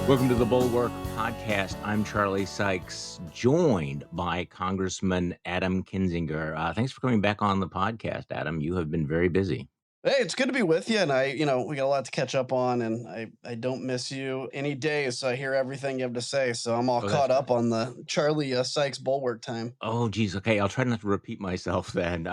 Welcome to the Bulwark podcast. I'm Charlie Sykes, joined by Congressman Adam Kinzinger. Thanks for coming back on the podcast, Adam. You have been very busy. Hey, it's good to be with you, and we got a lot to catch up on, and I don't miss you any day, so I hear everything you have to say, so I'm all Oh, that's caught good. up on the Charlie Sykes Bulwark time. Oh, geez. Okay, I'll try not to repeat myself then.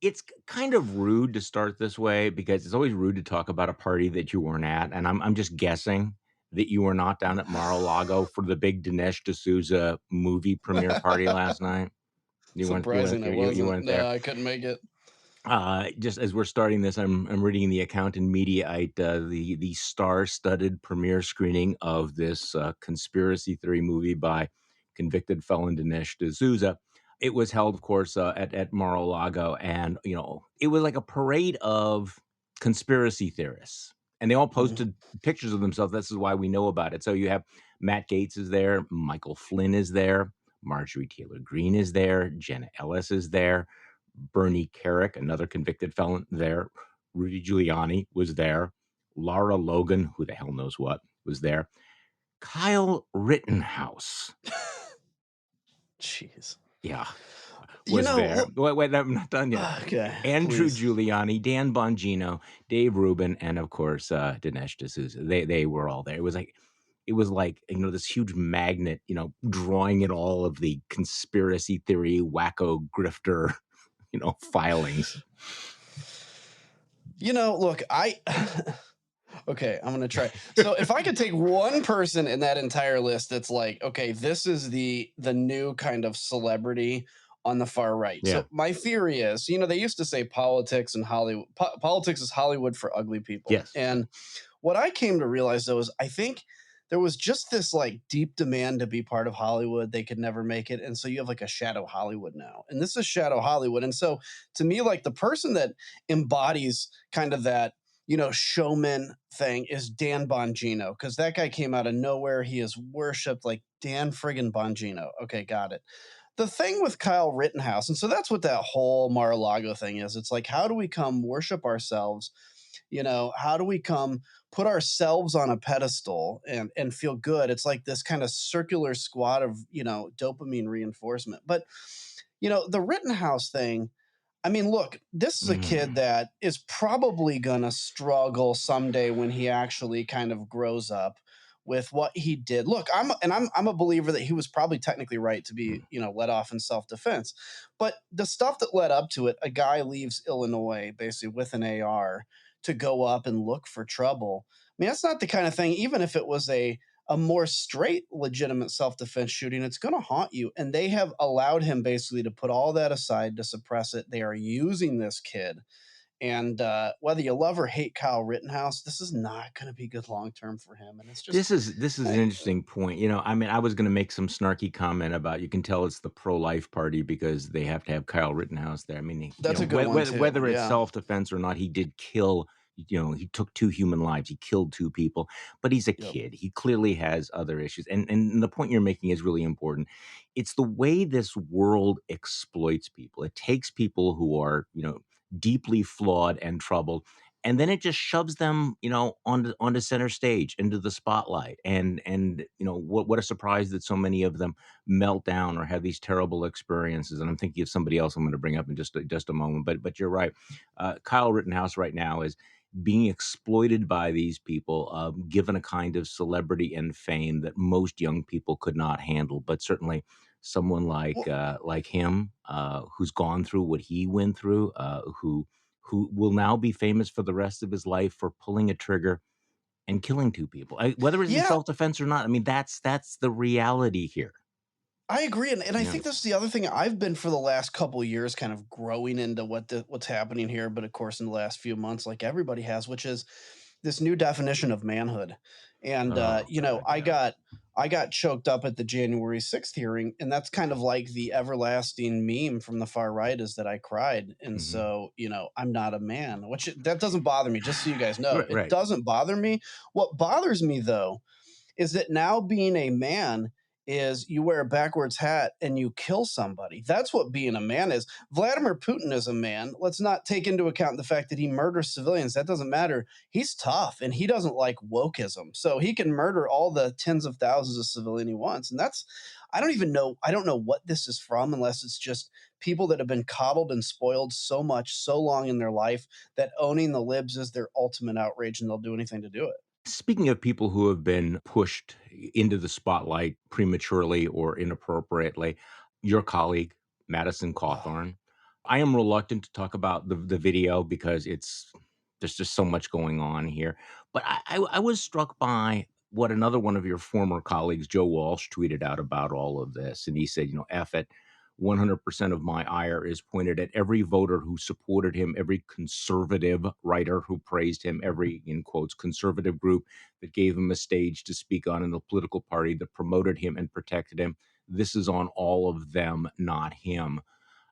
It's kind of rude to start this way because it's always rude to talk about a party that you weren't at, and I'm just guessing that you were not down at Mar-a-Lago for the big Dinesh D'Souza movie premiere party last night. Surprising I You wasn't. weren't No, there. I couldn't make it. Just as we're starting this, I'm reading the account in Mediaite, the star-studded premiere screening of this conspiracy theory movie by convicted felon Dinesh D'Souza. It was held, of course, at Mar-a-Lago, and it was like a parade of conspiracy theorists, and they all Mhm. posted pictures of themselves. This is why we know about it. So you have Matt Gaetz is there, Michael Flynn is there, Marjorie Taylor Greene is there, Jenna Ellis is there. Bernie Carrick, another convicted felon, there. Rudy Giuliani was there. Lara Logan, who the hell knows what, was there. Kyle Rittenhouse, Jeez. yeah, You was know, there. Wait, I'm not done yet. okay, Andrew please. Giuliani, Dan Bongino, Dave Rubin, and of course Dinesh D'Souza. They were all there. It was like this huge magnet, drawing in all of the conspiracy theory wacko grifter, filings. Look, okay, I'm gonna try. So if I could take one person in that entire list that's like, okay, this is the new kind of celebrity on the far right. Yeah. So my theory is, they used to say politics and Hollywood politics is Hollywood for ugly people. Yes. And what I came to realize though is I think there was just this like deep demand to be part of Hollywood. They could never make it. And so you have like a shadow Hollywood now. And this is shadow Hollywood. And so to me, like the person that embodies kind of that showman thing is Dan Bongino because that guy came out of nowhere. He is worshipped like Dan friggin' Bongino. Okay, got it. The thing with Kyle Rittenhouse, and so that's what that whole Mar-a-Lago thing is. It's like, how do we come worship ourselves? How do we come put ourselves on a pedestal and feel good? It's like this kind of circular squad of dopamine reinforcement. But the Rittenhouse thing, I mean, look, this is a kid Mm. that is probably gonna struggle someday when he actually kind of grows up with what he did. Look, I'm a believer that he was probably technically right to Mm. be, let off in self-defense. But the stuff that led up to it, a guy leaves Illinois basically with an AR to go up and look for trouble. I mean, that's not the kind of thing, even if it was a more straight, legitimate self defense shooting, it's going to haunt you. And they have allowed him basically to put all that aside to suppress it. They are using this kid. And whether you love or hate Kyle Rittenhouse, this is not going to be good long term for him. And it's just, This is an I, interesting point. I mean, I was going to make some snarky comment about you can tell it's the pro-life party because they have to have Kyle Rittenhouse there. I mean, that's a good one too. whether it's Yeah. self-defense or not, he did kill. He took two human lives. He killed two people, but he's a Yep. kid. He clearly has other issues, and the point you're making is really important. It's the way this world exploits people. It takes people who are deeply flawed and troubled, and then it just shoves them onto center stage, into the spotlight, and what a surprise that so many of them melt down or have these terrible experiences. And I'm thinking of somebody else I'm going to bring up in just a moment, but you're right. Kyle Rittenhouse right now is being exploited by these people, given a kind of celebrity and fame that most young people could not handle, but certainly someone Well, like him, who's gone through what he went through, who will now be famous for the rest of his life for pulling a trigger and killing two people. Whether it's in yeah, self-defense or not, I mean, that's the reality here. I agree, and I Yeah. think this is the other thing I've been for the last couple of years kind of growing into what's happening here, but of course in the last few months, like everybody has, which is this new definition of manhood. And Oh God, yeah. I got choked up at the January 6th hearing, and that's kind of like the everlasting meme from the far right is that I cried. And Mhm. so, I'm not a man, that doesn't bother me, just so you guys know. Right, It right. doesn't bother me. What bothers me though is that now being a man is you wear a backwards hat and you kill somebody. That's what being a man is. Vladimir Putin is a man. Let's not take into account the fact that he murders civilians. That doesn't matter. He's tough and he doesn't like wokeism. So he can murder all the tens of thousands of civilian he wants. And that's, I don't even know, I don't know what this is from unless it's just people that have been coddled and spoiled so much, so long in their life that owning the libs is their ultimate outrage and they'll do anything to do it. Speaking of people who have been pushed into the spotlight prematurely or inappropriately, your colleague, Madison Oh, Cawthorn, I am reluctant to talk about the video because it's there's just so much going on here. But I was struck by what another one of your former colleagues, Joe Walsh, tweeted out about all of this. And he said, F it. 100% of my ire is pointed at every voter who supported him, every conservative writer who praised him, every, in quotes, conservative group that gave him a stage to speak on in the political party that promoted him and protected him. This is on all of them, not him.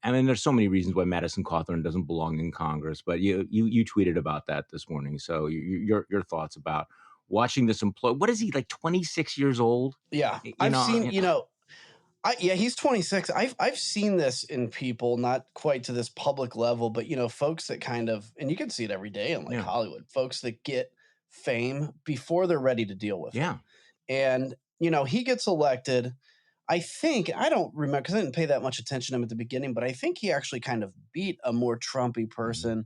I mean, there's so many reasons why Madison Cawthorn doesn't belong in Congress, but you tweeted about that this morning. So your thoughts about watching this implode? What is he, like 26 years old? yeah. You I've know, seen, yeah, he's 26. I've seen this in people, not quite to this public level, but folks that kind of, and you can see it every day in like yeah, Hollywood, folks that get fame before they're ready to deal with it. yeah. And he gets elected. I think I don't remember because I didn't pay that much attention to him at the beginning, but I think he actually kind of beat a more Trumpy Mhm. person.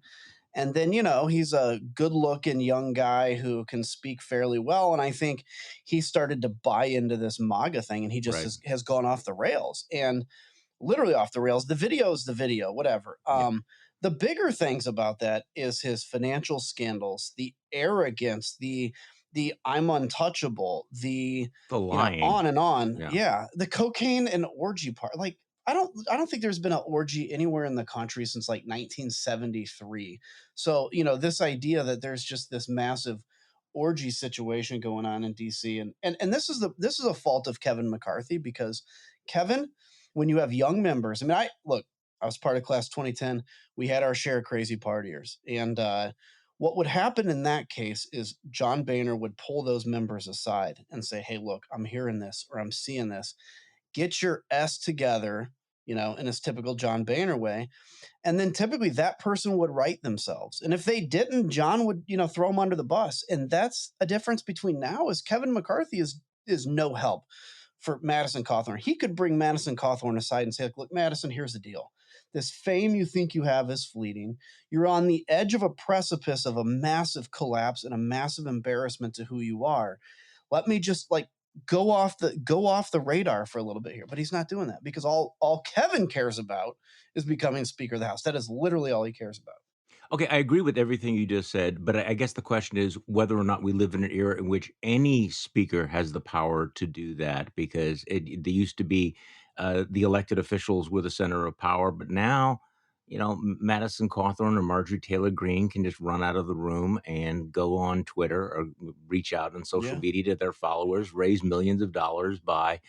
And then, he's a good looking young guy who can speak fairly well. And I think he started to buy into this MAGA thing and he just Right. has gone off the rails and literally off the rails. The video is the video, whatever. Yeah. The bigger things about that is his financial scandals, the arrogance, the I'm untouchable, the The lying. on and on. Yeah. Yeah, the cocaine and orgy part. Like I don't think there's been an orgy anywhere in the country since like 1973. So, this idea that there's just this massive orgy situation going on in DC and this is a fault of Kevin McCarthy because Kevin, when you have young members, I mean, I was part of class 2010. We had our share of crazy partiers. And what would happen in that case is John Boehner would pull those members aside and say, hey, look, I'm hearing this or I'm seeing this. Get your S together, in his typical John Boehner way. And then typically that person would right themselves. And if they didn't, John would, throw them under the bus. And that's a difference between now is Kevin McCarthy is no help for Madison Cawthorn. He could bring Madison Cawthorn aside and say, look, Madison, here's the deal. This fame you think you have is fleeting. You're on the edge of a precipice of a massive collapse and a massive embarrassment to who you are. Let me just like go off the radar for a little bit here. But he's not doing that because all Kevin cares about is becoming Speaker of the House. That is literally all he cares about. Okay, I agree with everything you just said, but I guess the question is whether or not we live in an era in which any speaker has the power to do that, because they used to be the elected officials were the center of power, but now, Madison Cawthorn or Marjorie Taylor Greene can just run out of the room and go on Twitter or reach out on social Yeah. media to their followers, raise millions of dollars by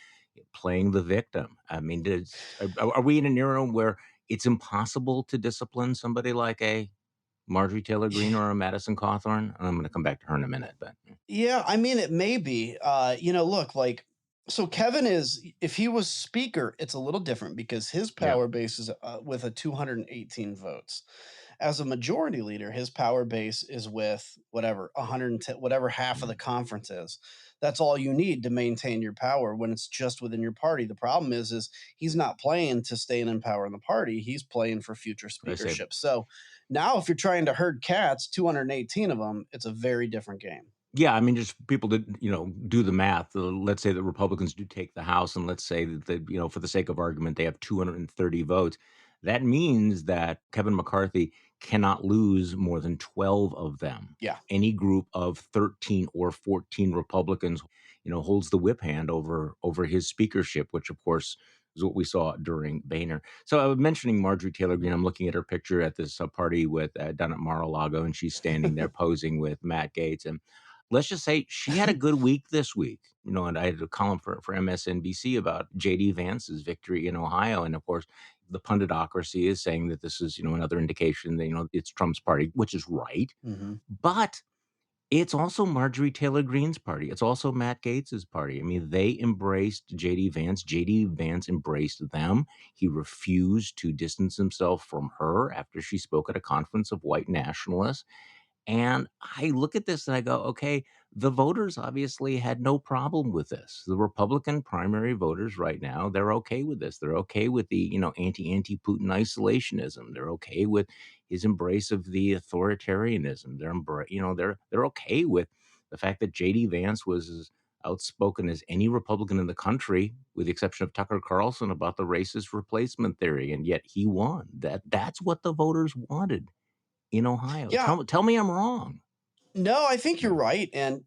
playing the victim. I mean, are we in an era where it's impossible to discipline somebody like a Marjorie Taylor Greene or a Madison Cawthorn? I'm gonna come back to her in a minute, but Yeah, I mean, it may be. Look, like, so Kevin is, if he was speaker, it's a little different because his yeah, power base is with a 218 votes. As a majority leader, his power base is with whatever 110, whatever half of the mm, conference is. That's all you need to maintain your power when it's just within your party. The problem is he's not playing to stay in power in the party. He's playing for future I say, speakership. So now, if you're trying to herd cats, 218 of them, it's a very different game. yeah, I mean, just people that do the math. Let's say the Republicans do take the House, and let's say that for the sake of argument, they have 230 votes. That means that Kevin McCarthy cannot lose more than 12 of them. Yeah. Any group of 13 or 14 Republicans, holds the whip hand over his speakership, which of course is what we saw during Boehner. So I was mentioning Marjorie Taylor Greene. I'm looking at her picture at this party with down at Mar-a-Lago, and she's standing there posing with Matt Gaetz. And let's just say she had a good week this week. And I had a column for MSNBC about JD Vance's victory in Ohio. And of course, the punditocracy is saying that this is, another indication that, it's Trump's party, which is right. Mhm. But It's also Marjorie Taylor Greene's party. It's also Matt Gaetz's party. I mean, they embraced JD Vance. JD Vance embraced them. He refused to distance himself from her after she spoke at a conference of white nationalists. And I look at this and I go, okay, the voters obviously had no problem with this. The Republican primary voters right now, they're okay with this. They're okay with the, anti-Putin isolationism. They're okay with his embrace of the authoritarianism. They're okay with the fact that JD Vance was as outspoken as any Republican in the country, with the exception of Tucker Carlson, about the racist replacement theory, and yet he won. That's what the voters wanted in Ohio. Yeah, Tell me I'm wrong. no, I think you're Yeah. right. And,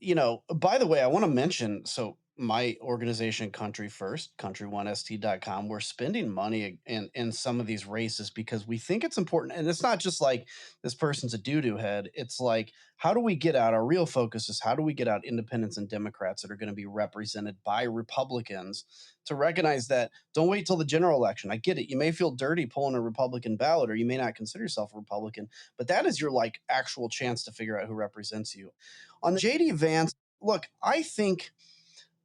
by the way, I want to mention so my organization, Country First, country1st.com, we're spending money in some of these races because we think it's important. And it's not just like this person's a doo doo head. It's like, how do we get out? Our real focus is how do we get out independents and Democrats that are going to be represented by Republicans to recognize that don't wait till the general election. I get it. You may feel dirty pulling a Republican ballot, or you may not consider yourself a Republican, but that is your like actual chance to figure out who represents you. On the JD Vance, look, I think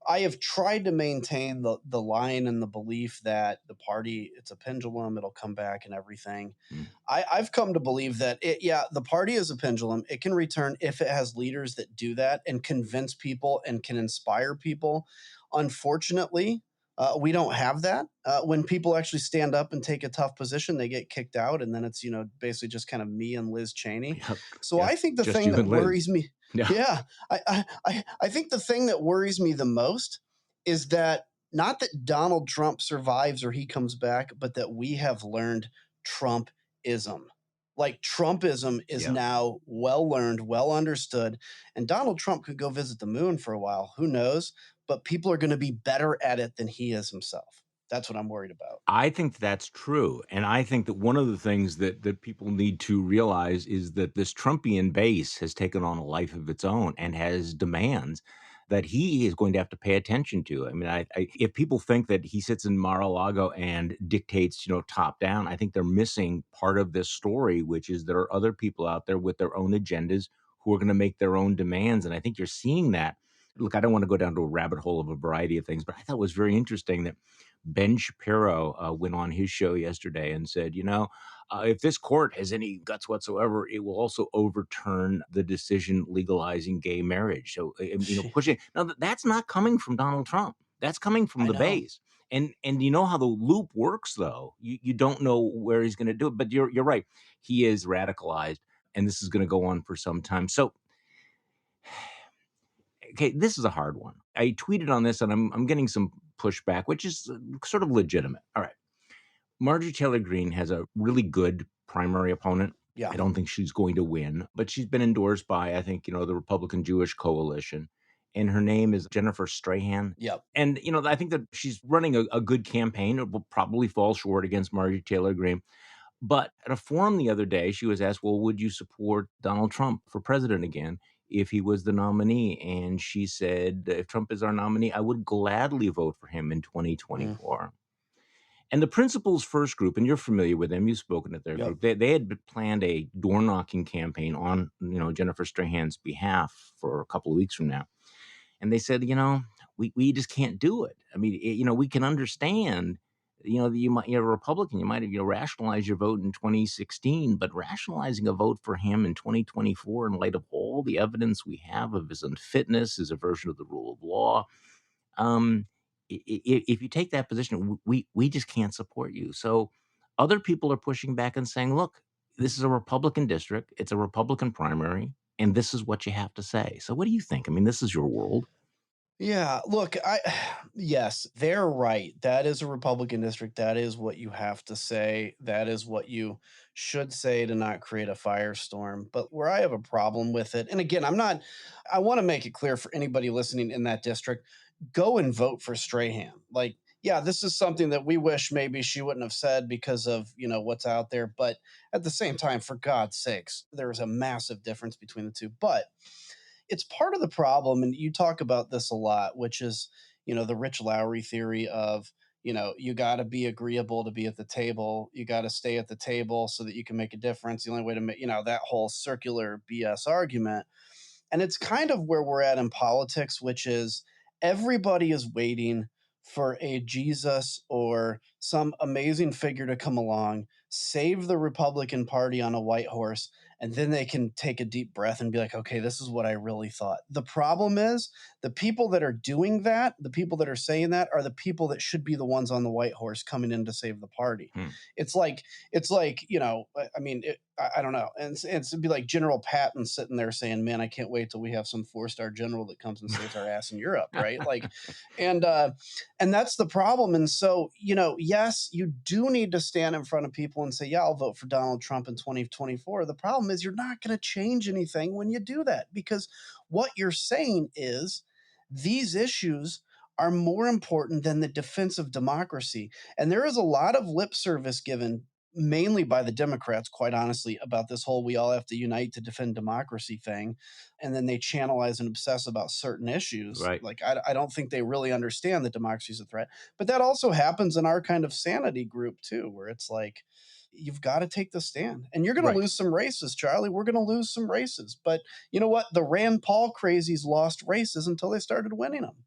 I have tried to maintain the line and the belief that the party, it's a pendulum, it'll come back and everything. Mm. I've come to believe that yeah, the party is a pendulum. It can return if it has leaders that do that and convince people and can inspire people. Unfortunately, we don't have that. When people actually stand up and take a tough position, they get kicked out, and then it's basically just kind of me and Liz Cheney. Yep. So Yes. I think the Just thing you that and Liz. worries me, Yeah. yeah, I think the thing that worries me the most is that not that Donald Trump survives or he comes back, but that we have learned Trumpism. Like Trumpism is Yeah. now well learned, well understood, and Donald Trump could go visit the moon for a while. Who knows? But people are going to be better at it than he is himself. That's what I'm worried about. I think that's true, and I think that one of the things that people need to realize is that this Trumpian base has taken on a life of its own and has demands that he is going to have to pay attention to. I mean, if people think that he sits in Mar-a-Lago and dictates, top down, I think they're missing part of this story, which is there are other people out there with their own agendas who are going to make their own demands, and I think you're seeing that. Look, I don't want to go down to a rabbit hole of a variety of things, but I thought it was very interesting that Ben Shapiro went on his show yesterday and said, if this court has any guts whatsoever, it will also overturn the decision legalizing gay marriage. So, pushing now that's not coming from Donald Trump. That's coming from I the know. base. And you know how the loop works, though. You don't know where he's going to do it, but you're right. He is radicalized, and this is going to go on for some time. So, okay, this is a hard one. I tweeted on this, and I'm getting some pushback, which is sort of legitimate. All right. Marjorie Taylor Greene has a really good primary opponent. Yeah. I don't think she's going to win, but she's been endorsed by, I think, the Republican Jewish Coalition. And her name is Jennifer Strahan. Yep. And, I think that she's running a good campaign. It will probably fall short against Marjorie Taylor Greene. But at a forum the other day, she was asked, well, would you support Donald Trump for president again if he was the nominee? And she said, if Trump is our nominee, I would gladly vote for him in Mm, 2024. And the Principles First group, and you're familiar with them, you've spoken at their yep. group. They had planned a door knocking campaign on Jennifer Strahan's behalf for a couple of weeks from now, and they said, we just can't do it. I mean, we can understand, that you're a Republican, you might have rationalized your vote in 2016, but rationalizing a vote for him in 2024 in light of all the evidence we have of his unfitness, his aversion of the rule of law, um, if you take that position, we just can't support you. So other people are pushing back and saying, look, this is a Republican district, it's a Republican primary, and this is what you have to say. So what do you think? I mean, this is your world. Yeah, look, yes, they're right. That is a Republican district. That is what you have to say. That is what you should say to not create a firestorm. But where I have a problem with it, and again, I want to make it clear for anybody listening in that district, go and vote for Strahan. Like, yeah, this is something that we wish maybe she wouldn't have said because of, what's out there. But at the same time, for God's sakes, there's a massive difference between the two. But it's part of the problem, and you talk about this a lot, which is, the Rich Lowry theory of, you got to be agreeable to be at the table. You got to stay at the table so that you can make a difference. The only way to make, that whole circular BS argument. And it's kind of where we're at in politics, which is everybody is waiting for a Jesus or some amazing figure to come along, save the Republican Party on a white horse, and then they can take a deep breath and be like, okay, this is what I really thought. The problem is the people that are doing that, the people that are saying that, are the people that should be the ones on the white horse coming in to save the party. Hmm. It's like I mean, I don't know, and it'd be like General Patton sitting there saying, "Man, I can't wait till we have some 4-star general that comes and saves our ass in Europe," right? Like, and and that's the problem. And so, yes, you do need to stand in front of people and say, "Yeah, I'll vote for Donald Trump in 2024." The problem is you're not going to change anything when you do that, because what you're saying is these issues are more important than the defense of democracy. And there is a lot of lip service given, mainly by the Democrats, quite honestly, about this whole we all have to unite to defend democracy thing. And then they channelize and obsess about certain issues. Right. Like, I don't think they really understand that democracy is a threat. But that also happens in our kind of sanity group, too, where it's like, you've got to take the stand. And you're going to Right. lose some races, Charlie. We're going to lose some races. But you know what? The Rand Paul crazies lost races until they started winning them.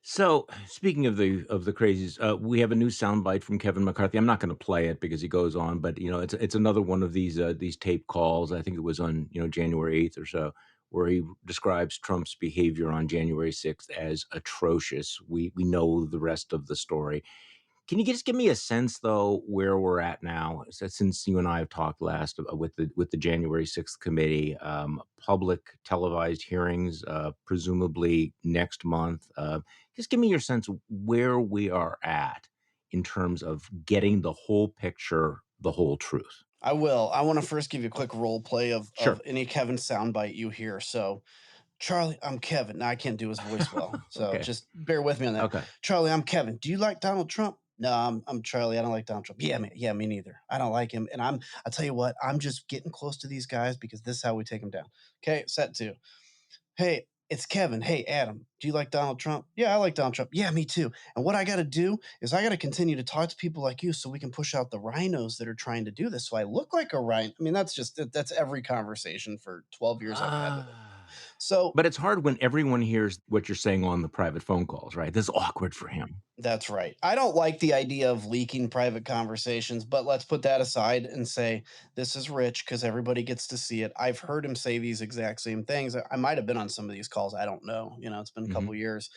So, speaking of the crazies, we have a new soundbite from Kevin McCarthy. I'm not going to play it because he goes on, but it's another one of these tape calls. I think it was on January 8th or so, where he describes Trump's behavior on January 6th as atrocious. We know the rest of the story. Can you just give me a sense, though, where we're at now? Since you and I have talked last with the January 6th committee, public televised hearings, presumably next month. Just give me your sense of where we are at in terms of getting the whole picture, the whole truth. I will. I want to first give you a quick role play of Sure. any Kevin soundbite you hear. So, Charlie, I'm Kevin. Now, I can't do his voice well, so Okay. just bear with me on that. Okay. Charlie, I'm Kevin. Do you like Donald Trump? No, I'm Charlie. I don't like Donald Trump. Yeah, me neither. I don't like him. And I'll tell you what, I'm just getting close to these guys because this is how we take them down. Okay, set two. Hey, it's Kevin. Hey, Adam, do you like Donald Trump? Yeah, I like Donald Trump. Yeah, me too. And what I got to do is I got to continue to talk to people like you so we can push out the rhinos that are trying to do this. So I look like a rhino. I mean, that's every conversation for 12 years I've had with him. Ah. So But it's hard when everyone hears what you're saying on the private phone calls, right? This is awkward for him. that's right. I don't like the idea of leaking private conversations, but let's put that aside and say this is rich because everybody gets to see it. I've heard him say these exact same things. I might have been on some of these calls. I don't know. It's been a Mhm. couple years.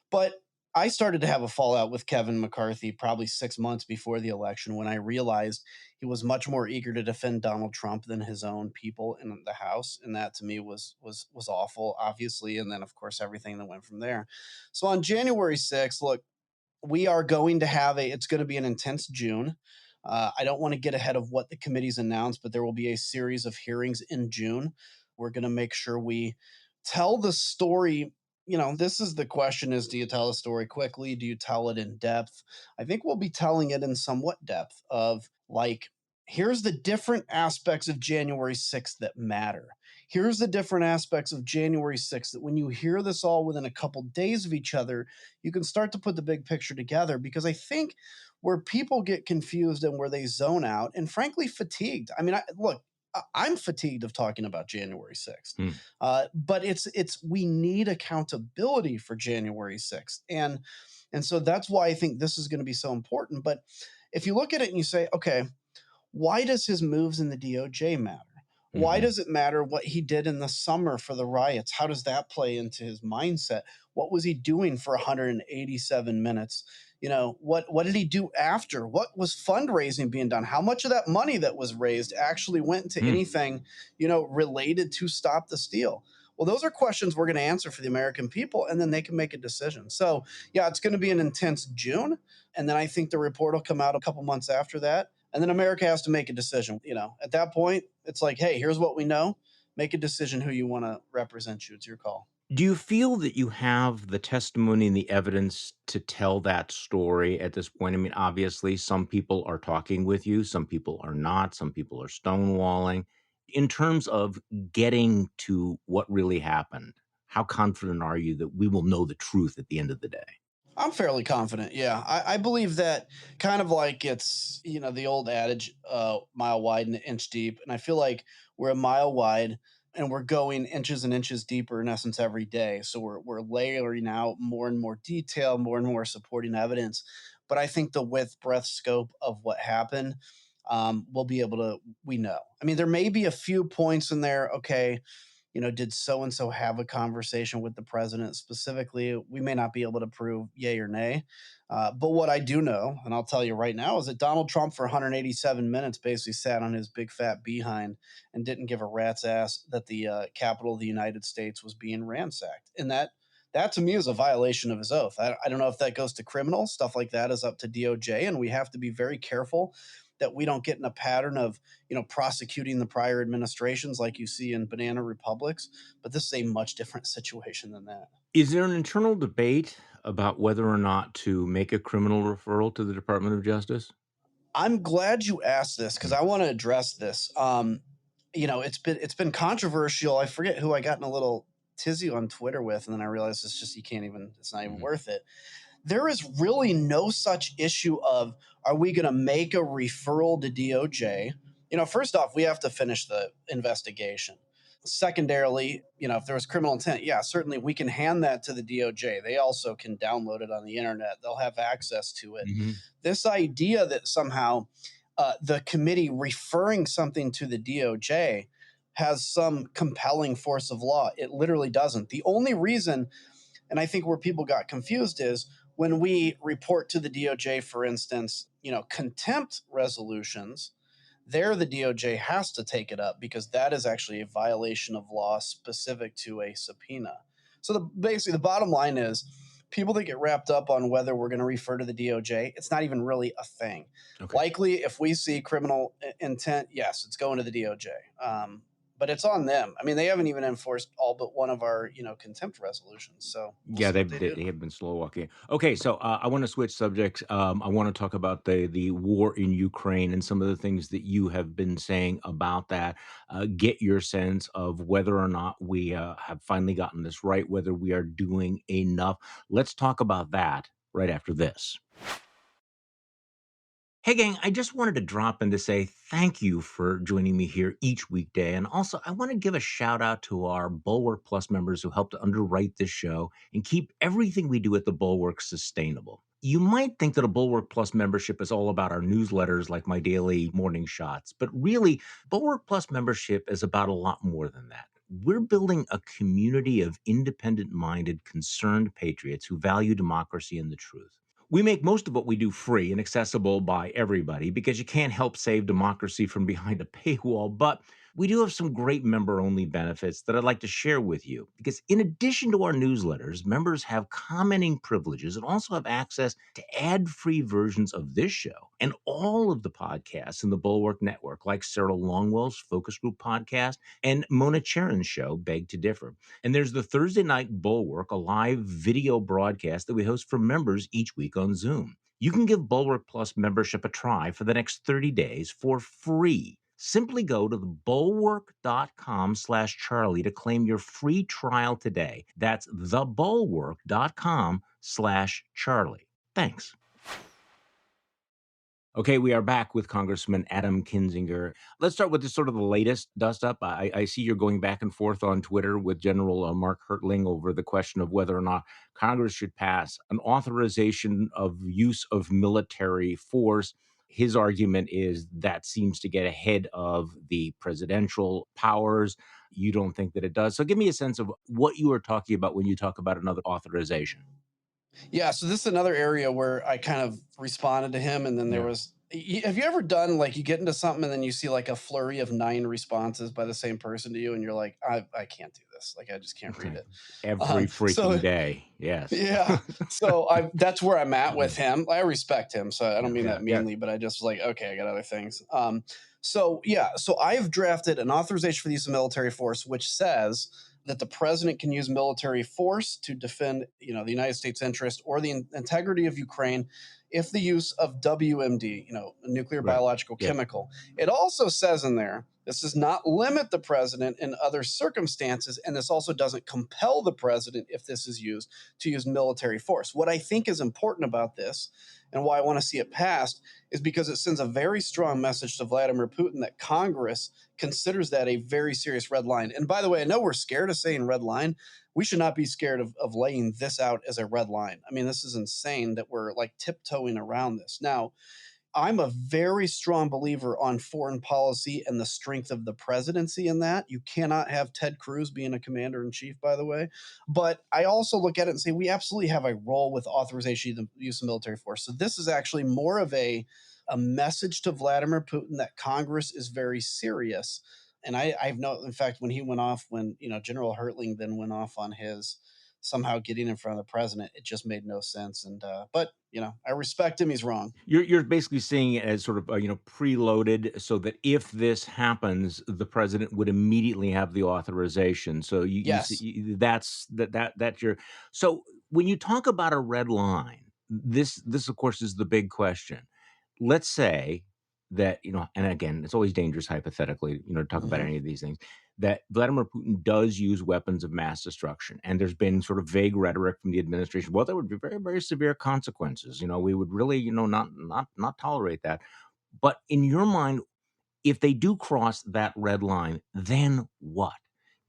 But I started to have a fallout with Kevin McCarthy probably 6 months before the election when I realized he was much more eager to defend Donald Trump than his own people in the House, and that to me was awful, obviously. And then of course everything that went from there. So on January 6th, look, we are going to have it's going to be an intense June. I don't want to get ahead of what the committee's announced, but there will be a series of hearings in June. We're going to make sure we tell the story. This is the question: is do you tell a story quickly? Do you tell it in depth? I think we'll be telling it in somewhat depth of like, here's the different aspects of January 6th that matter. Here's the different aspects of January 6th that when you hear this all within a couple days of each other, you can start to put the big picture together, because I think where people get confused and where they zone out and frankly fatigued. I mean, look, I'm fatigued of talking about January 6th, Hmm. but it's we need accountability for January 6th, and so that's why I think this is going to be so important. But if you look at it and you say, okay, why does his moves in the DOJ matter? Why Mhm. does it matter what he did in the summer for the riots? How does that play into his mindset? What was he doing for 187 minutes? What did he do after? What was fundraising being done? How much of that money that was raised actually went into Hmm. anything, related to Stop the Steal? Well, those are questions we're going to answer for the American people, and then they can make a decision. So, yeah, it's going to be an intense June. And then I think the report will come out a couple months after that. And then America has to make a decision. At that point, it's like, hey, here's what we know. Make a decision who you want to represent you. It's your call. Do you feel that you have the testimony and the evidence to tell that story at this point? I mean, obviously, some people are talking with you, some people are not, some people are stonewalling. In terms of getting to what really happened, how confident are you that we will know the truth at the end of the day? I'm fairly confident. Yeah. I believe that kind of like it's, the old adage, mile wide and an inch deep. And I feel like we're a mile wide and we're going inches and inches deeper in essence every day. So we're layering out more and more detail, more and more supporting evidence. But I think the width, breadth, scope of what happened, we'll be able to, we know. I mean, there may be a few points in there. Okay, did so and so have a conversation with the president specifically? We may not be able to prove yay or nay. But what I do know, and I'll tell you right now, is that Donald Trump for 187 minutes basically sat on his big fat behind and didn't give a rat's ass that the capital of the United States was being ransacked. And that to me is a violation of his oath. I don't know if that goes to criminal stuff like that is up to DOJ, and we have to be very careful that we don't get in a pattern of prosecuting the prior administrations like you see in banana republics. But this is a much different situation than that. Is there an internal debate about whether or not to make a criminal referral to the Department of Justice? I'm glad you asked this because Mm, I want to address this. It's been controversial. I forget who I got in a little tizzy on Twitter with, and then I realized it's not even mhm, worth it. There is really no such issue of, are we going to make a referral to DOJ? First off, we have to finish the investigation. Secondarily, if there was criminal intent, yeah, certainly we can hand that to the DOJ. They also can download it on the internet. They'll have access to it. mhm. This idea that somehow the committee referring something to the DOJ has some compelling force of law, it literally doesn't. The only reason, and I think where people got confused, is when we report to the DOJ, for instance, contempt resolutions, there the DOJ has to take it up because that is actually a violation of law specific to a subpoena. So basically, the bottom line is people that get wrapped up on whether we're going to refer to the DOJ, it's not even really a thing. Okay. Likely, if we see criminal intent, yes, it's going to the DOJ. But it's on them. I mean, they haven't even enforced all but one of our, contempt resolutions. So we'll Yeah, see they what they they do. they have been slow walking. Okay, so, I wanna switch subjects. I wanna talk about the war in Ukraine and some of the things that you have been saying about that. Get your sense of whether or not we, have finally gotten this right, whether we are doing enough. Let's talk about that right after this. Hey, gang, I just wanted to drop in to say thank you for joining me here each weekday. And also, I want to give a shout out to our Bulwark Plus members who help to underwrite this show and keep everything we do at the Bulwark sustainable. You might think that a Bulwark Plus membership is all about our newsletters like my daily morning shots, but really, Bulwark Plus membership is about a lot more than that. We're building a community of independent minded, concerned patriots who value democracy and the truth. We make most of what we do free and accessible by everybody because you can't help save democracy from behind a paywall. But we do have some great member only benefits that I'd like to share with you. Because in addition to our newsletters, members have commenting privileges and also have access to ad free versions of this show and all of the podcasts in the Bulwark Network, like Sarah Longwell's Focus Group podcast and Mona Charon's show, Beg to Differ. And there's the Thursday Night Bulwark, a live video broadcast that we host for members each week on Zoom. You can give Bulwark Plus membership a try for the next 30 days for free. Simply go to thebulwark.com/Charlie to claim your free trial today. That's thebulwark.com/Charlie. Thanks. Okay, we are back with Congressman Adam Kinzinger. Let's start with sort of the latest dust up. I see you're going back and forth on Twitter with General Mark Hertling over the question of whether or not Congress should pass an authorization of use of military force. His argument is that seems to get ahead of the presidential powers. You don't think that it does. So give me a sense of what you are talking about when you talk about another authorization. Yeah, so this is another area where I kind of responded to him, and then there Yeah. was. Have you ever done like you get into something and then you see like a flurry of 9 responses by the same person to you, and you're like, I can't do this. Like I just can't read it. Every So freaking day. Yes. yeah, so that's where I'm at with him. I respect him, so I don't Yeah, mean yeah, that yeah. meanly, but I just like okay, I got other things. So yeah, so I've drafted an authorization for the use of military force, which says that the president can use military force to defend, the United States interest or the integrity of Ukraine, if the use of WMD, nuclear, Right. biological, Yeah. chemical. It also says in there this does not limit the president in other circumstances, and this also doesn't compel the president if this is used to use military force. What I think is important about this and why I want to see it passed is because it sends a very strong message to Vladimir Putin that Congress considers that a very serious red line. And by the way, I know we're scared of saying red line. We should not be scared of laying this out as a red line. I mean, this is insane that we're like tiptoeing around this. Now, I'm a very strong believer on foreign policy and the strength of the presidency in that. You cannot have Ted Cruz being a commander in chief, by the way. But I also look at it and say we absolutely have a role with authorization of the use of military force. So this is actually more of a message to Vladimir Putin that Congress is very serious. And I've no, in fact, when he went off, when General Hertling then went off on his somehow getting in front of the president, it just made no sense. And but I respect him; he's wrong. You're basically seeing it as sort of, preloaded so that if this happens, the president would immediately have the authorization. So you see Yes. that's your so when you talk about a red line, this of course is the big question. Let's say that, and again, it's always dangerous hypothetically, to talk about Mhm. any of these things, that Vladimir Putin does use weapons of mass destruction. And there's been sort of vague rhetoric from the administration. Well, there would be very, very severe consequences. We would really, not tolerate that. But in your mind, if they do cross that red line, then what?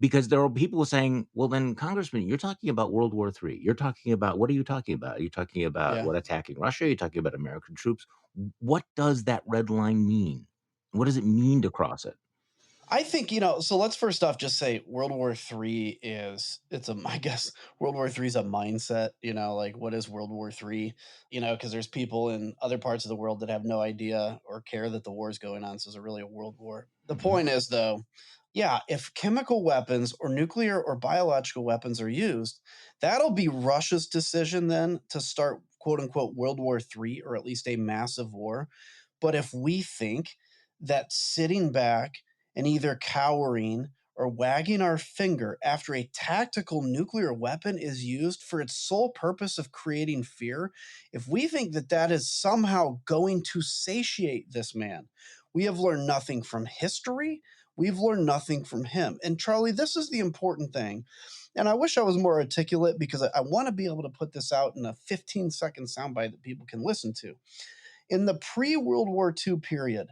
Because there are people saying, well, then, Congressman, you're talking about World War III. You're talking about, what are you talking about? Are you talking about Yeah. what, attacking Russia? Are you talking about American troops? What does that red line mean? What does it mean to cross it? I think, so let's first off just say World War III I guess World War III is a mindset, like what is World War III? Because there's people in other parts of the world that have no idea or care that the war is going on. So is it really a world war? The Mhm. point is, though, yeah, if chemical weapons or nuclear or biological weapons are used, that'll be Russia's decision then to start quote unquote World War III or at least a massive war. But if we think that sitting back and either cowering or wagging our finger after a tactical nuclear weapon is used for its sole purpose of creating fear, if we think that that is somehow going to satiate this man, we have learned nothing from history. We've learned nothing from him. And Charlie, this is the important thing. And I wish I was more articulate because I want to be able to put this out in a 15-second soundbite that people can listen to in the pre World War II period,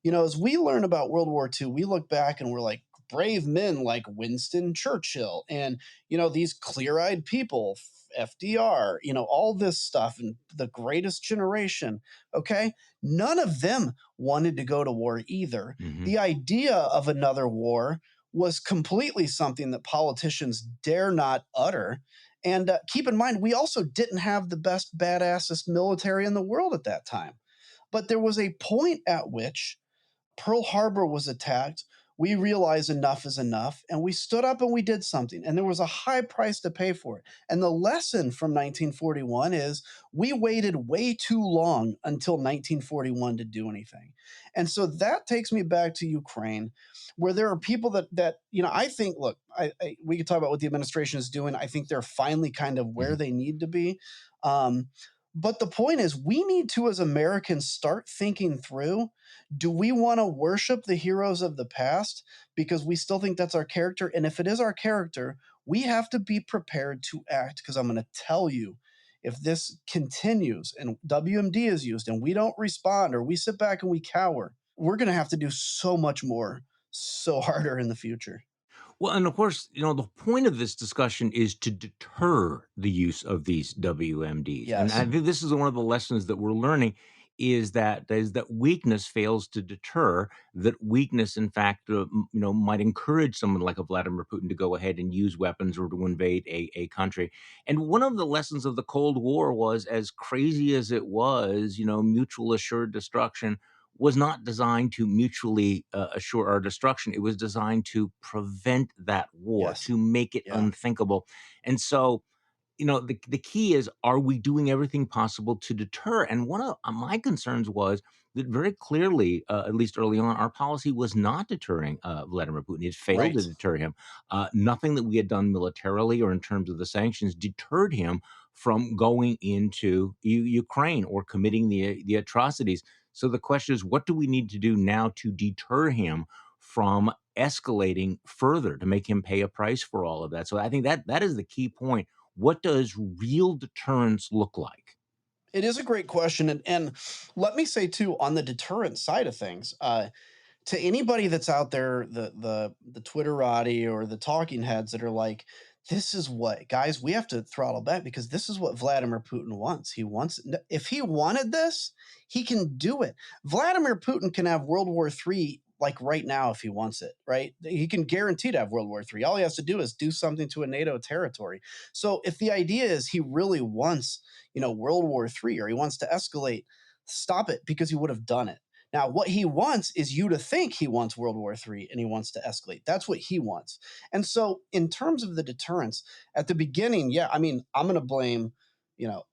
as we learn about World War II, we look back and we're like, brave men like Winston Churchill and, these clear eyed people, FDR, all this stuff and the greatest generation. Okay. None of them wanted to go to war either. Mhm. The idea of another war was completely something that politicians dare not utter. And keep in mind, we also didn't have the best, badassest military in the world at that time. But there was a point at which Pearl Harbor was attacked. We realized enough is enough, and we stood up and we did something. And there was a high price to pay for it. And the lesson from 1941 is we waited way too long until 1941 to do anything. And so that takes me back to Ukraine, where there are people that I think, look, we could talk about what the administration is doing. I think they're finally kind of where Mhm. they need to be. Um, but the point is, we need to, as Americans, start thinking through, do we want to worship the heroes of the past because we still think that's our character? And if it is our character, we have to be prepared to act. Because I'm going to tell you, if this continues and WMD is used and we don't respond or we sit back and we cower, we're going to have to do so much more, so harder in the future. Well, and of course, the point of this discussion is to deter the use of these WMDs. And I Yes. think this is one of the lessons that we're learning is that weakness fails to deter, that weakness, in fact, might encourage someone like a Vladimir Putin to go ahead and use weapons or to invade a country. And one of the lessons of the Cold War was, as crazy as it was, mutual assured destruction was not designed to mutually assure our destruction. It was designed to prevent that war, Yes. to make it Yeah. unthinkable. And so, the key is, are we doing everything possible to deter? And one of my concerns was that very clearly, at least early on, our policy was not deterring Vladimir Putin. It failed Right. to deter him. Nothing that we had done militarily or in terms of the sanctions deterred him from going into Ukraine or committing the atrocities. So the question is, what do we need to do now to deter him from escalating further, to make him pay a price for all of that? So I think that is the key point. What does real deterrence look like? It is a great question, and let me say too, on the deterrent side of things, to anybody that's out there, the Twitterati or the talking heads that are like, "This is what guys, we have to throttle back because this is what Vladimir Putin wants. He wants if he wanted this, he can do it. Vladimir Putin can have World War III like right now if he wants it, right? He can guarantee to have World War III. All he has to do is do something to a NATO territory. So if the idea is he really wants, World War III or he wants to escalate, stop it because he would have done it. Now, what he wants is you to think he wants World War III and he wants to escalate. That's what he wants. And so, in terms of the deterrence, at the beginning, yeah, I mean, I'm going to blame, you know,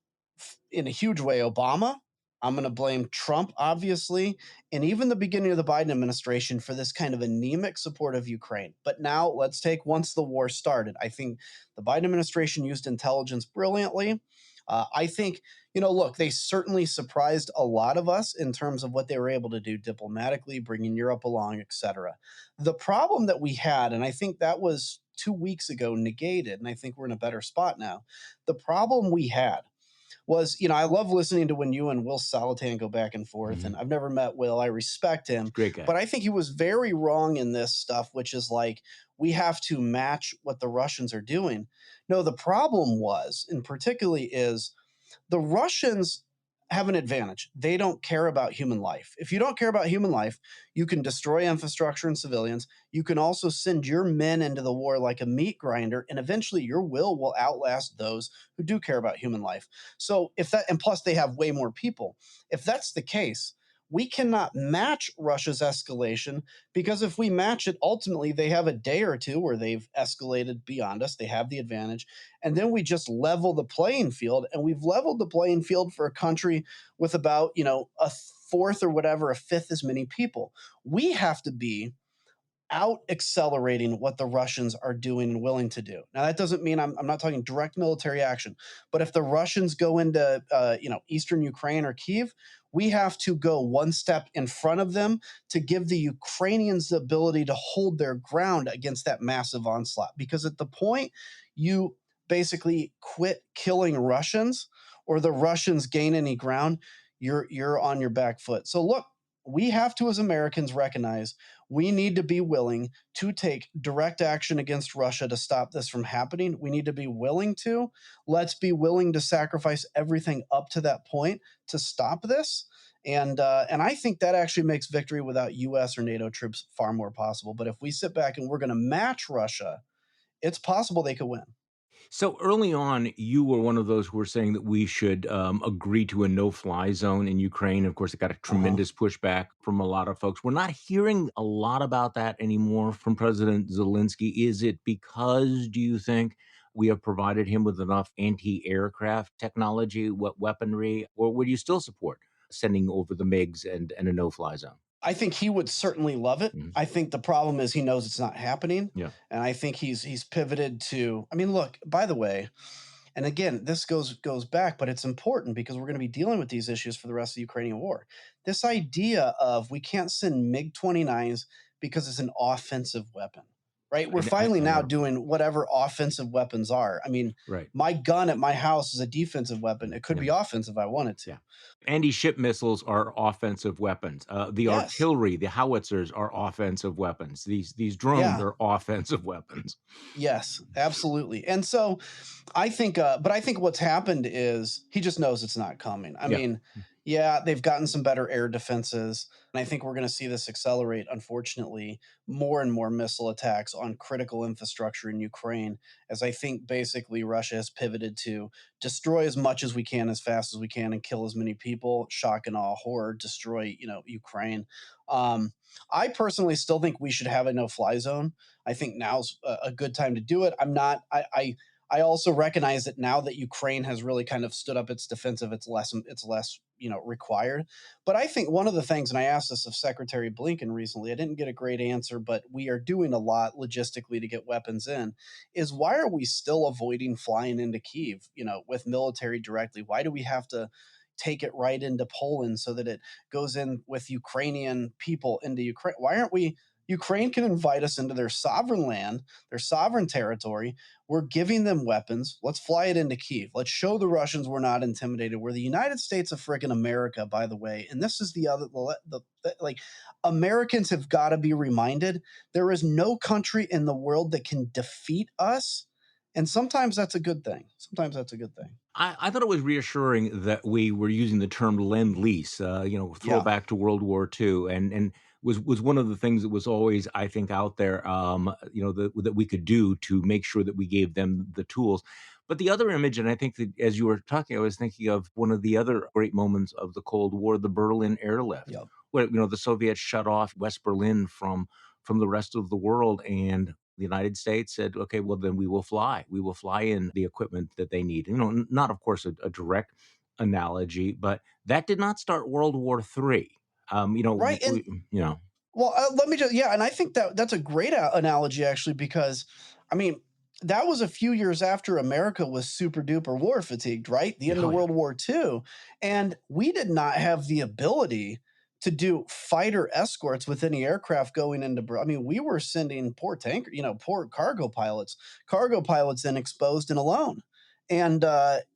in a huge way, Obama. I'm going to blame Trump, obviously, and even the beginning of the Biden administration for this kind of anemic support of Ukraine. But now let's take once the war started. I think the Biden administration used intelligence brilliantly. I think look, they certainly surprised a lot of us in terms of what they were able to do diplomatically, bringing Europe along, etc. The problem that we had, and I think that was 2 weeks ago negated, and I think we're in a better spot now. The problem we had was, I love listening to when you and Will Solatan go back and forth, Hmm. and I've never met Will. I respect him, Great guy. but I think he was very wrong in this stuff, which is like we have to match what the Russians are doing. No, the problem was, and particularly is the Russians have an advantage. They don't care about human life. If you don't care about human life, you can destroy infrastructure and civilians. You can also send your men into the war like a meat grinder, and eventually your will outlast those who do care about human life. So, if that, and plus they have way more people. If that's the case, we cannot match Russia's escalation because if we match it, ultimately they have a day or two where they've escalated beyond us. They have the advantage and then we just level the playing field. And we've leveled the playing field for a country with about, a fourth or whatever, a fifth as many people. We have to be out accelerating what the Russians are doing and willing to do. Now, that doesn't mean I'm not talking direct military action, but if the Russians go into eastern Ukraine or Kiev, we have to go one step in front of them to give the Ukrainians the ability to hold their ground against that massive onslaught. Because at the point you basically quit killing Russians or the Russians gain any ground, you're on your back foot. So look, we have to as Americans recognize we need to be willing to take direct action against Russia to stop this from happening. We need to be willing to. Let's be willing to sacrifice everything up to that point to stop this. And I think that actually makes victory without U.S. or NATO troops far more possible. But if we sit back and we're going to match Russia, it's possible they could win. So early on, you were one of those who were saying that we should agree to a no-fly zone in Ukraine. Of course, it got a Uh huh. tremendous pushback from a lot of folks. We're not hearing a lot about that anymore from President Zelensky. Is it because, do you think, we have provided him with enough anti-aircraft technology, what weaponry, or would you still support sending over the MiGs and a no-fly zone? I think he would certainly love it. Mhm. I think the problem is he knows it's not happening, Yeah. and I think he's pivoted to. I mean, look. By the way, and again, this goes back, but it's important because we're going to be dealing with these issues for the rest of the Ukrainian war. This idea of we can't send MiG 29s because it's an offensive weapon, right? We're finally I now know. doing whatever offensive weapons are. I mean, Right. my gun at my house is a defensive weapon. It could Yeah. be offensive if I wanted to. Yeah. Anti-ship missiles are offensive weapons. The Yes. artillery, the howitzers are offensive weapons. These drones Yeah. are offensive weapons. Yes, absolutely. And so I think, but I think what's happened is he just knows it's not coming. I Yeah. mean, yeah, they've gotten some better air defenses, and I think we're going to see this accelerate. Unfortunately, more and more missile attacks on critical infrastructure in Ukraine, as I think basically Russia has pivoted to destroy as much as we can, as fast as we can, and kill as many people. Shock and awe, horror, destroy, Ukraine. Um, I personally still think we should have a no-fly zone. I think now's a good time to do it. I'm not. I also recognize that now that Ukraine has really kind of stood up its defensive, it's less required. But I think one of the things, and I asked this of Secretary Blinken recently, I didn't get a great answer, but we are doing a lot logistically to get weapons in. Is why are we still avoiding flying into Kiev? With military directly. Why do we have to? Take it right into Poland so that it goes in with Ukrainian people into Ukraine. Why aren't we Ukraine can invite us into their sovereign land, their sovereign territory. We're giving them weapons. Let's fly it into Kiev. Let's show the Russians we're not intimidated. We're the United States of freaking America, by the way. And this is the other, like, Americans have got to be reminded there is no country in the world that can defeat us. And sometimes that's a good thing. Sometimes that's a good thing. I thought it was reassuring that we were using the term lend lease, Yeah. throwback to World War II, and was one of the things that was always, I think, out there, that we could do to make sure that we gave them the tools. But the other image, and I think that as you were talking, I was thinking of one of the other great moments of the Cold War, the Berlin airlift, Yep. where the Soviets shut off West Berlin from the rest of the world, and the United States said, "Okay, well then we will fly. We will fly in the equipment that they need." Not of course a direct analogy, but that did not start World War III. Right. And you know, well, let me just, yeah, and I think that that's a great analogy actually, because I mean, that was a few years after America was super duper war fatigued, right? The end of oh yeah, World War II. And we did not have the ability to do fighter escorts with any aircraft going into, I mean, we were sending poor tanker, poor cargo pilots in exposed and alone. And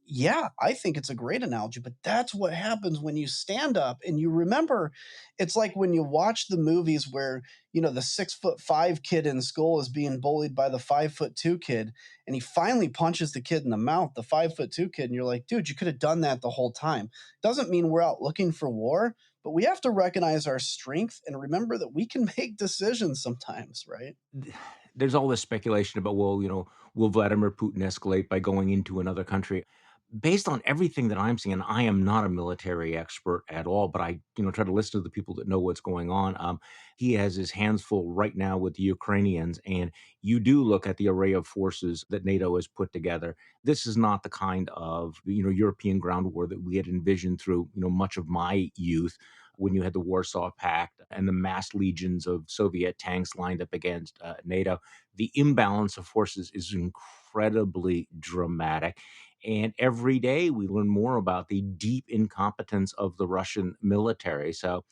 yeah, I think it's a great analogy, but that's what happens when you stand up and you remember. It's like when you watch the movies where, the 6'5" kid in school is being bullied by the 5'2" kid, and he finally punches the kid in the mouth, the 5'2" kid, and you're like, dude, you could have done that the whole time. Doesn't mean we're out looking for war, but we have to recognize our strength and remember that we can make decisions sometimes, right? there's all this speculation about, well, will Vladimir Putin escalate by going into another country? Based on everything that I'm seeing, and I am not a military expert at all, but I, try to listen to the people that know what's going on. He has his hands full right now with the Ukrainians, and you do look at the array of forces that NATO has put together. This is not the kind of European ground war that we had envisioned through much of my youth, when you had the Warsaw Pact and the mass legions of Soviet tanks lined up against NATO. The imbalance of forces is incredibly dramatic. And every day we learn more about the deep incompetence of the Russian military. So,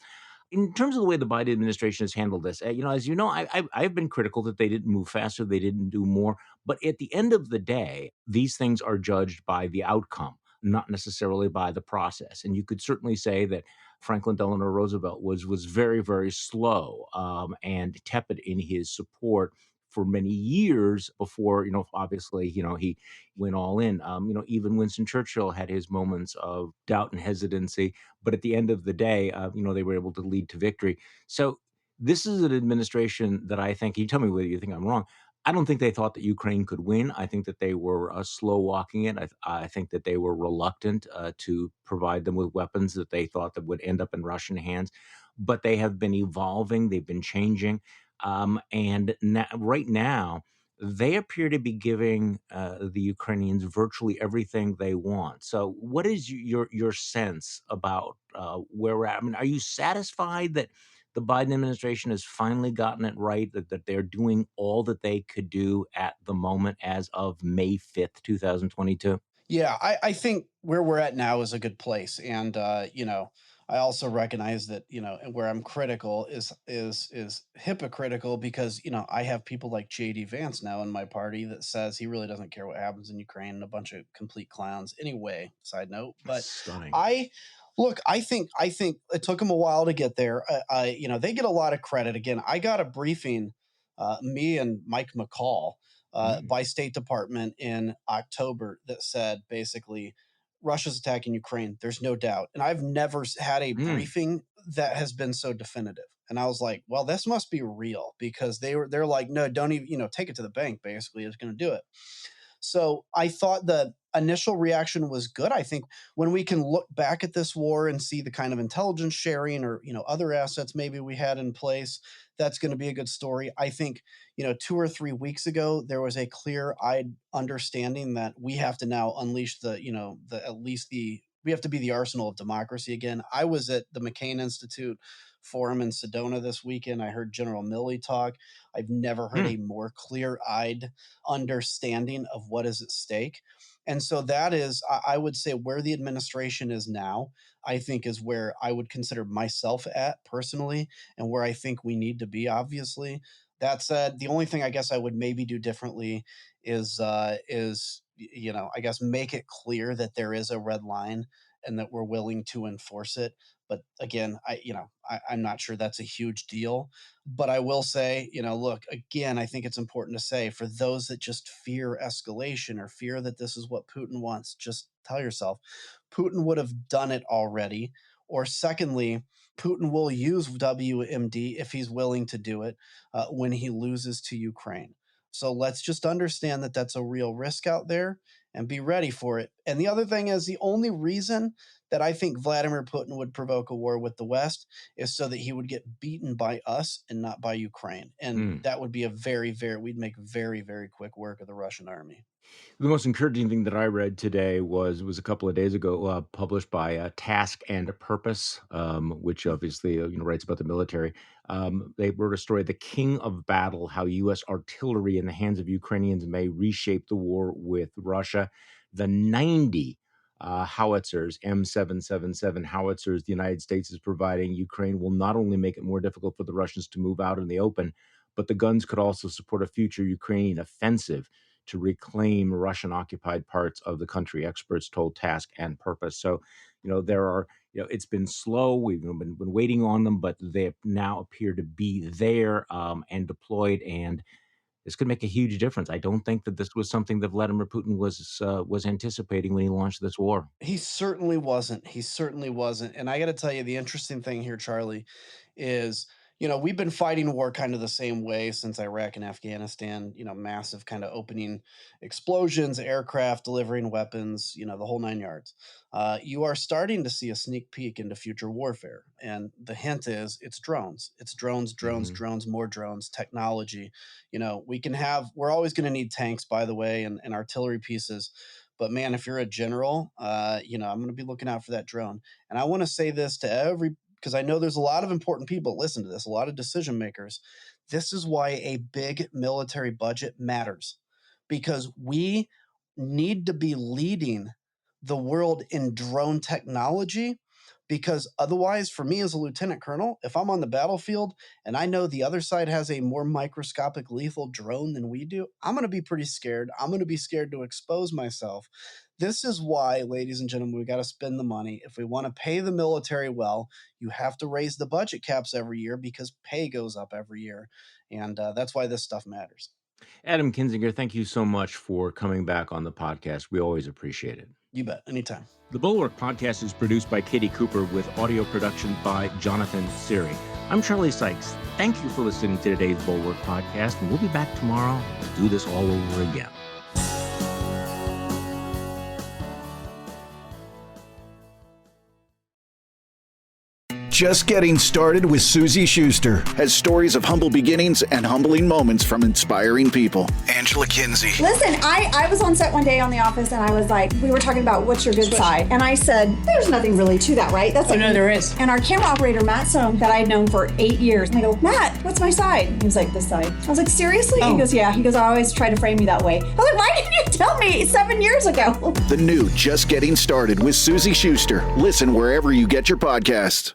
in terms of the way the Biden administration has handled this, as you know, I've been critical that they didn't move faster, they didn't do more. But at the end of the day, these things are judged by the outcome, not necessarily by the process. And you could certainly say that Franklin Delano Roosevelt was very, very slow and tepid in his support for many years before, obviously, he went all in. Even Winston Churchill had his moments of doubt and hesitancy, but at the end of the day, they were able to lead to victory. So this is an administration that I think, you tell me whether you think I'm wrong. I don't think they thought that Ukraine could win. I think that they were slow walking it. I think that they were reluctant to provide them with weapons that they thought that would end up in Russian hands. But they have been evolving. They've been changing. Right now, they appear to be giving the Ukrainians virtually everything they want. So, what is your sense about where we're at? I mean, are you satisfied that the Biden administration has finally gotten it right, that they're doing all that they could do at the moment as of May 5th, 2022? Yeah, I think where we're at now is a good place, and I also recognize that and where I'm critical is hypocritical because I have people like JD Vance now in my party that says he really doesn't care what happens in Ukraine and a bunch of complete clowns. Anyway, side note, but Stunning. I look, I think it took them a while to get there. They get a lot of credit. Again, I got a briefing, me and Mike McCall Mm, by State Department in October that said basically Russia's attacking Ukraine. There's no doubt. And I've never had a mm, briefing that has been so definitive. And I was like, well, this must be real because they're like, no, don't even, take it to the bank, basically, it's gonna do it. So I thought the initial reaction was good. I think when we can look back at this war and see the kind of intelligence sharing or other assets maybe we had in place, that's going to be a good story. I think 2 or 3 weeks ago there was a clear-eyed understanding that we have to now unleash the at least the we have to be the arsenal of democracy again. I was at the McCain Institute forum in Sedona this weekend. I heard General Milley talk. I've never heard mm. a more clear-eyed understanding of what is at stake. And so that is, I would say, where the administration is now, I think is where I would consider myself at personally, and where I think we need to be, obviously. That said, the only thing I guess I would maybe do differently I guess make it clear that there is a red line and that we're willing to enforce it. But again, I'm not sure that's a huge deal. But I will say, look, again, I think it's important to say, for those that just fear escalation or fear that this is what Putin wants, just tell yourself Putin would have done it already. Or secondly, Putin will use WMD if he's willing to do it when he loses to Ukraine. So let's just understand that that's a real risk out there and be ready for it. And the other thing is, the only reason that I think Vladimir Putin would provoke a war with the West is so that he would get beaten by us and not by Ukraine. And Mm. that would be we'd make very, very quick work of the Russian army. The most encouraging thing that I read today was a couple of days ago, published by Task and Purpose, which obviously writes about the military. They wrote a story, "The King of Battle: How U.S. Artillery in the Hands of Ukrainians May Reshape the War with Russia." The 90 howitzers, M777 howitzers, the United States is providing Ukraine will not only make it more difficult for the Russians to move out in the open, but the guns could also support a future Ukrainian offensive to reclaim Russian-occupied parts of the country, experts told Task and Purpose. So, there are, it's been slow. We've been waiting on them, but they now appear to be there and deployed, and this could make a huge difference. I don't think that this was something that Vladimir Putin was anticipating when he launched this war. He certainly wasn't. He certainly wasn't. And I got to tell you, the interesting thing here, Charlie, is, we've been fighting war kind of the same way since Iraq and Afghanistan, massive kind of opening explosions, aircraft delivering weapons, the whole nine yards. You are starting to see a sneak peek into future warfare. And the hint is it's drones. It's drones, drones, Hmm. drones, more drones, technology. We're always going to need tanks, by the way, and artillery pieces. But man, if you're a general, I'm going to be looking out for that drone. And I want to say this to because I know there's a lot of important people that listen to this, a lot of decision makers. This is why a big military budget matters, because we need to be leading the world in drone technology. Because otherwise, for me as a lieutenant colonel, if I'm on the battlefield and I know the other side has a more microscopic lethal drone than we do, I'm going to be pretty scared. I'm going to be scared to expose myself. This is why, ladies and gentlemen, we got to spend the money. If we want to pay the military well, you have to raise the budget caps every year because pay goes up every year. And that's why this stuff matters. Adam Kinzinger, thank you so much for coming back on the podcast. We always appreciate it. You bet. Anytime. The Bulwark podcast is produced by Katie Cooper with audio production by Jonathan Siri. I'm Charlie Sykes. Thank you for listening to today's Bulwark podcast, and we'll be back tomorrow to do this all over again. Just Getting Started with Susie Schuster has stories of humble beginnings and humbling moments from inspiring people. Angela Kinsey. Listen, I was on set one day on The Office, and I was like, we were talking about what's your good side, and I said, there's nothing really to that, right? That's like, no, there is. And our camera operator, Matt Soam, that I had known for 8 years, and I go, Matt, what's my side? He was like, this side. I was like, seriously? He goes, yeah. He goes, I always try to frame you that way. I was like, why didn't you tell me 7 years ago? The new Just Getting Started with Susie Schuster. Listen wherever you get your podcasts.